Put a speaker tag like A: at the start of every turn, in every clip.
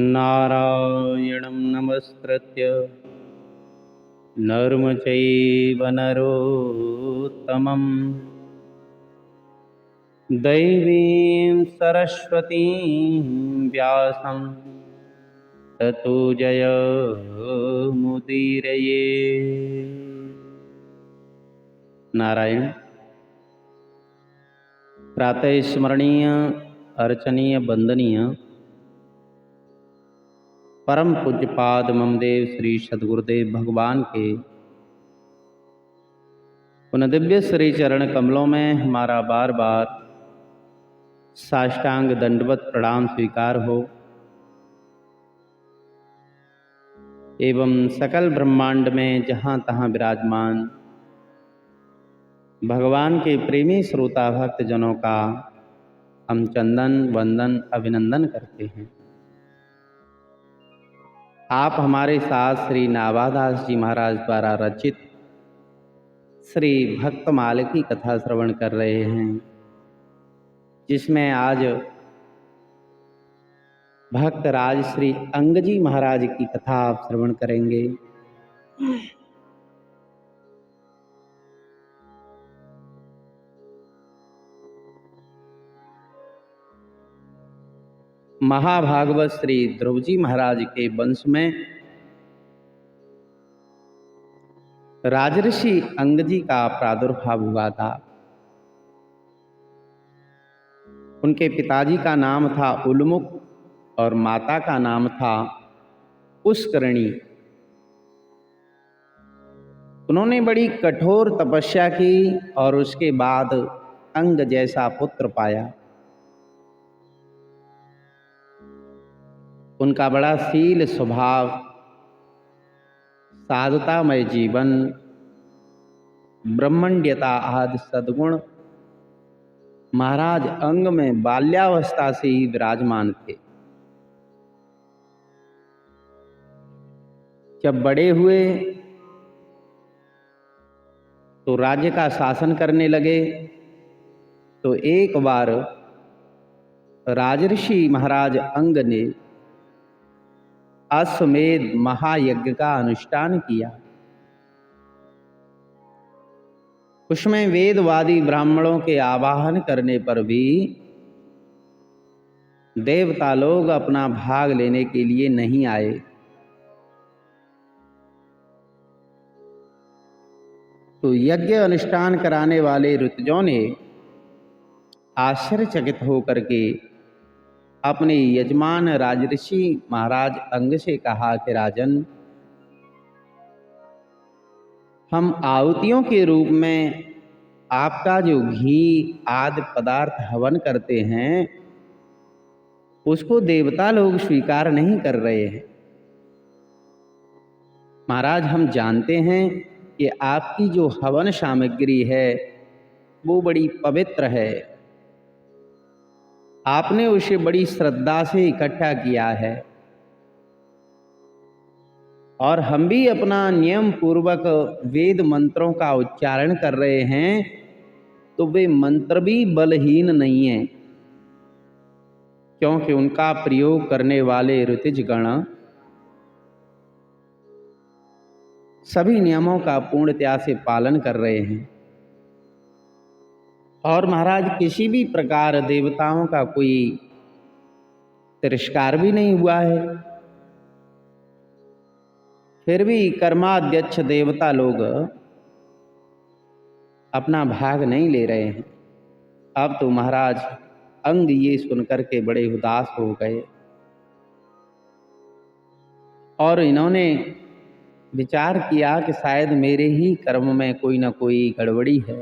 A: नारायणं नमस्कृत्य नरं चैव नरोत्तमं देवीं सरस्वतीं व्यासं ततो जयमुदीरये। नारायण। प्रातः स्मरणीय, अर्चनीय, वंदनीय परम पूज्यपाद ममदेव श्री सद्गुरुदेव भगवान के उन दिव्य श्री चरण कमलों में हमारा बार बार साष्टांग दंडवत प्रणाम स्वीकार हो एवं सकल ब्रह्मांड में जहाँ तहाँ विराजमान भगवान के प्रेमी श्रोता भक्त जनों का हम चंदन वंदन अभिनंदन करते हैं। आप हमारे साथ श्री नाभादास जी महाराज द्वारा रचित श्री भक्तमाल की कथा श्रवण कर रहे हैं, जिसमें आज भक्तराज श्री अंगजी महाराज की कथा आप श्रवण करेंगे। महाभागवत श्री ध्रुवजी महाराज के वंश में राजऋषि अंगजी का प्रादुर्भाव हुआ था। उनके पिताजी का नाम था उल्मुख और माता का नाम था पुष्करणी। उन्होंने बड़ी कठोर तपस्या की और उसके बाद अंग जैसा पुत्र पाया। उनका बड़ा शील स्वभाव, साधुतामय जीवन, ब्रह्मण्यता आदि सद्गुण महाराज अंग में बाल्यावस्था से ही विराजमान थे। जब बड़े हुए तो राज्य का शासन करने लगे, तो एक बार राजऋषि महाराज अंग ने अश्वमेध महायज्ञ का अनुष्ठान किया। उसमें वेदवादी ब्राह्मणों के आवाहन करने पर भी देवता लोग अपना भाग लेने के लिए नहीं आए। तो यज्ञ अनुष्ठान कराने वाले ऋतुजों ने आश्चर्यचकित होकर के अपने यजमान राजऋषि महाराज अंग से कहा कि राजन, हम आहुतियों के रूप में आपका जो घी आदि पदार्थ हवन करते हैं उसको देवता लोग स्वीकार नहीं कर रहे हैं। महाराज, हम जानते हैं कि आपकी जो हवन सामग्री है वो बड़ी पवित्र है। आपने उसे बड़ी श्रद्धा से इकट्ठा किया है और हम भी अपना नियम पूर्वक वेद मंत्रों का उच्चारण कर रहे हैं, तो वे मंत्र भी बलहीन नहीं हैं, क्योंकि उनका प्रयोग करने वाले ऋतिजगण सभी नियमों का पूर्णतया से पालन कर रहे हैं। और महाराज, किसी भी प्रकार देवताओं का कोई तिरस्कार भी नहीं हुआ है। फिर भी कर्माध्यक्ष देवता लोग अपना भाग नहीं ले रहे हैं। अब तो महाराज अंग ये सुनकर के बड़े उदास हो गए और इन्होंने विचार किया कि शायद मेरे ही कर्म में कोई ना कोई गड़बड़ी है।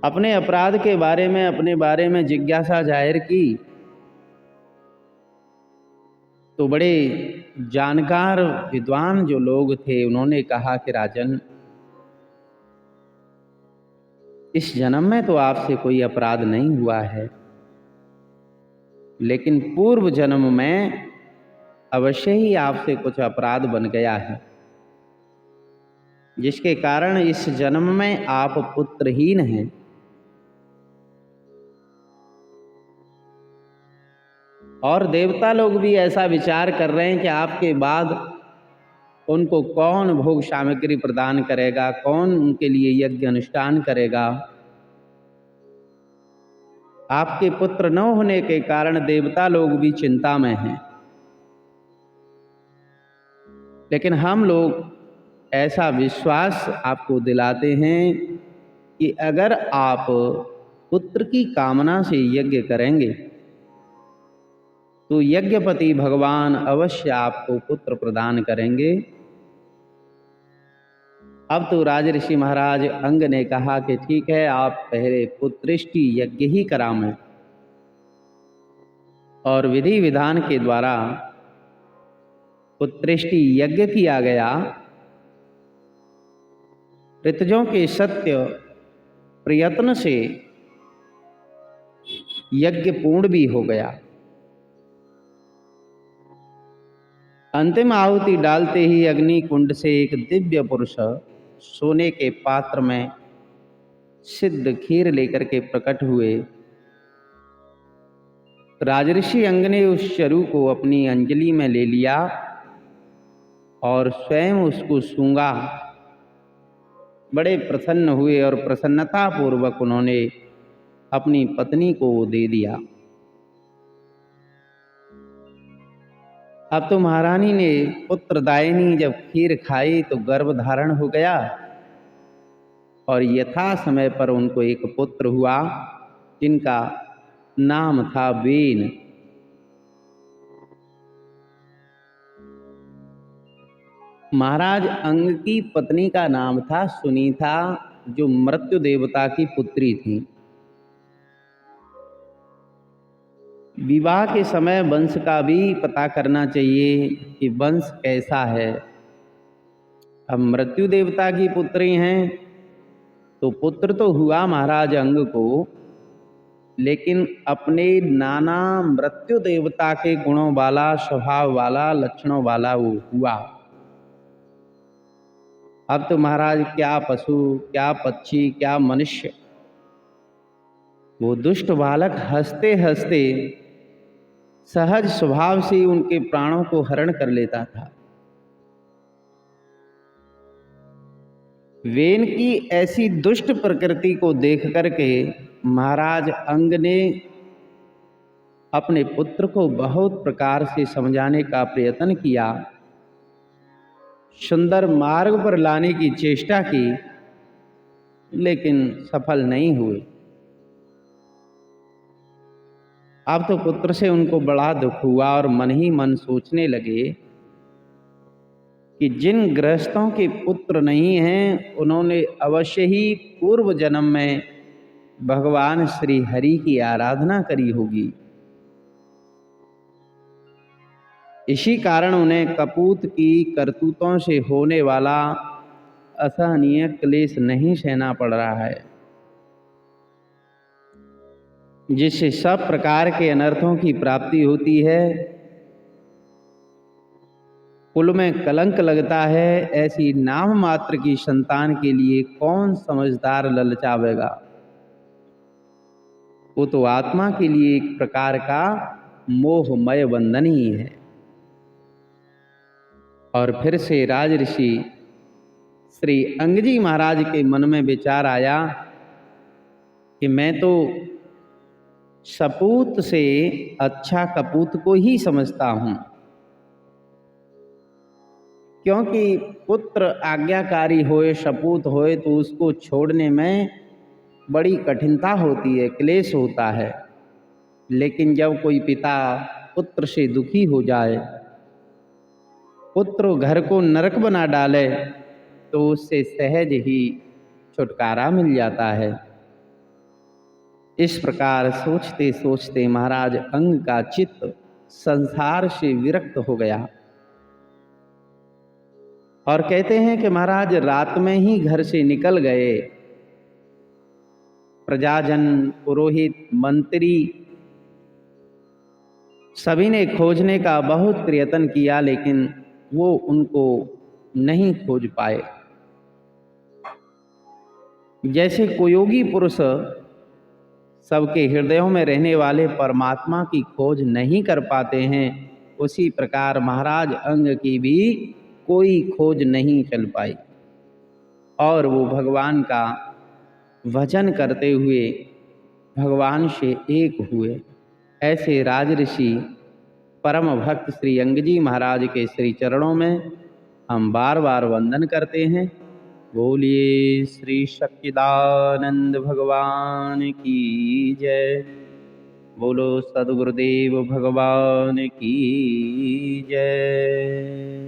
A: अपने अपराध के बारे में, अपने बारे में जिज्ञासा जाहिर की तो बड़े जानकार विद्वान जो लोग थे उन्होंने कहा कि राजन, इस जन्म में तो आपसे कोई अपराध नहीं हुआ है, लेकिन पूर्व जन्म में अवश्य ही आपसे कुछ अपराध बन गया है, जिसके कारण इस जन्म में आप पुत्रहीन हैं। और देवता लोग भी ऐसा विचार कर रहे हैं कि आपके बाद उनको कौन भोग सामग्री प्रदान करेगा, कौन उनके लिए यज्ञ अनुष्ठान करेगा। आपके पुत्र न होने के कारण देवता लोग भी चिंता में हैं। लेकिन हम लोग ऐसा विश्वास आपको दिलाते हैं कि अगर आप पुत्र की कामना से यज्ञ करेंगे तो यज्ञपति भगवान अवश्य आपको पुत्र प्रदान करेंगे। अब तो राजऋषि महाराज अंग ने कहा कि ठीक है, आप पहले पुत्रेष्टि यज्ञ ही करावें। और विधि विधान के द्वारा पुत्रेष्टि यज्ञ किया गया। ऋतजों के सत्य प्रयत्न से यज्ञ पूर्ण भी हो गया। अंतिम आहुति डालते ही अग्नि कुंड से एक दिव्य पुरुष सोने के पात्र में सिद्ध खीर लेकर के प्रकट हुए। राजऋषि अंग ने उस चरु को अपनी अंजलि में ले लिया और स्वयं उसको सूंघा। बड़े प्रसन्न हुए और प्रसन्नता पूर्वक उन्होंने अपनी पत्नी को वो दे दिया। अब तो महारानी ने पुत्रदायिनी जब खीर खाई तो गर्भ धारण हो गया और यथा समय पर उनको एक पुत्र हुआ जिनका नाम था वेन। महाराज अंग की पत्नी का नाम था सुनीता, जो मृत्यु देवता की पुत्री थी। विवाह के समय वंश का भी पता करना चाहिए कि वंश कैसा है। अब मृत्यु देवता की पुत्री हैं तो पुत्र तो हुआ महाराज अंग को, लेकिन अपने नाना मृत्यु देवता के गुणों वाला, स्वभाव वाला, लक्षणों वाला वो हुआ। अब तो महाराज क्या पशु, क्या पक्षी, क्या मनुष्य, वो दुष्ट बालक हंसते हंसते सहज स्वभाव से उनके प्राणों को हरण कर लेता था। वेन की ऐसी दुष्ट प्रकृति को देख करके महाराज अंग ने अपने पुत्र को बहुत प्रकार से समझाने का प्रयत्न किया, सुंदर मार्ग पर लाने की चेष्टा की, लेकिन सफल नहीं हुए। अब तो पुत्र से उनको बड़ा दुख हुआ और मन ही मन सोचने लगे कि जिन गृहस्थों के पुत्र नहीं हैं उन्होंने अवश्य ही पूर्व जन्म में भगवान श्री हरि की आराधना करी होगी। इसी कारण उन्हें कपूत की करतूतों से होने वाला असहनीय क्लेश नहीं सहना पड़ रहा है, जिससे सब प्रकार के अनर्थों की प्राप्ति होती है, कुल में कलंक लगता है। ऐसी नाम मात्र की संतान के लिए कौन समझदार ललचावेगा। वो तो आत्मा के लिए एक प्रकार का मोहमय बंधन ही है। और फिर से राजऋषि श्री अंगजी महाराज के मन में विचार आया कि मैं तो सपूत से अच्छा कपूत को ही समझता हूँ, क्योंकि पुत्र आज्ञाकारी होए, सपूत होए तो उसको छोड़ने में बड़ी कठिनता होती है, क्लेश होता है। लेकिन जब कोई पिता पुत्र से दुखी हो जाए, पुत्र घर को नरक बना डाले, तो उससे सहज ही छुटकारा मिल जाता है। इस प्रकार सोचते सोचते महाराज अंग का चित्त संसार से विरक्त हो गया और कहते हैं कि महाराज रात में ही घर से निकल गए। प्रजाजन, पुरोहित, मंत्री सभी ने खोजने का बहुत प्रयत्न किया, लेकिन वो उनको नहीं खोज पाए। जैसे कोई योगी पुरुष सबके हृदयों में रहने वाले परमात्मा की खोज नहीं कर पाते हैं, उसी प्रकार महाराज अंग की भी कोई खोज नहीं चल पाई और वो भगवान का भजन करते हुए भगवान से एक हुए। ऐसे राजऋषि परम भक्त श्री अंग जी महाराज के श्री चरणों में हम बार बार वंदन करते हैं। बोलिए श्री सच्चिदानंद भगवान की जय। बोलो सद्गुरुदेव भगवान की जय।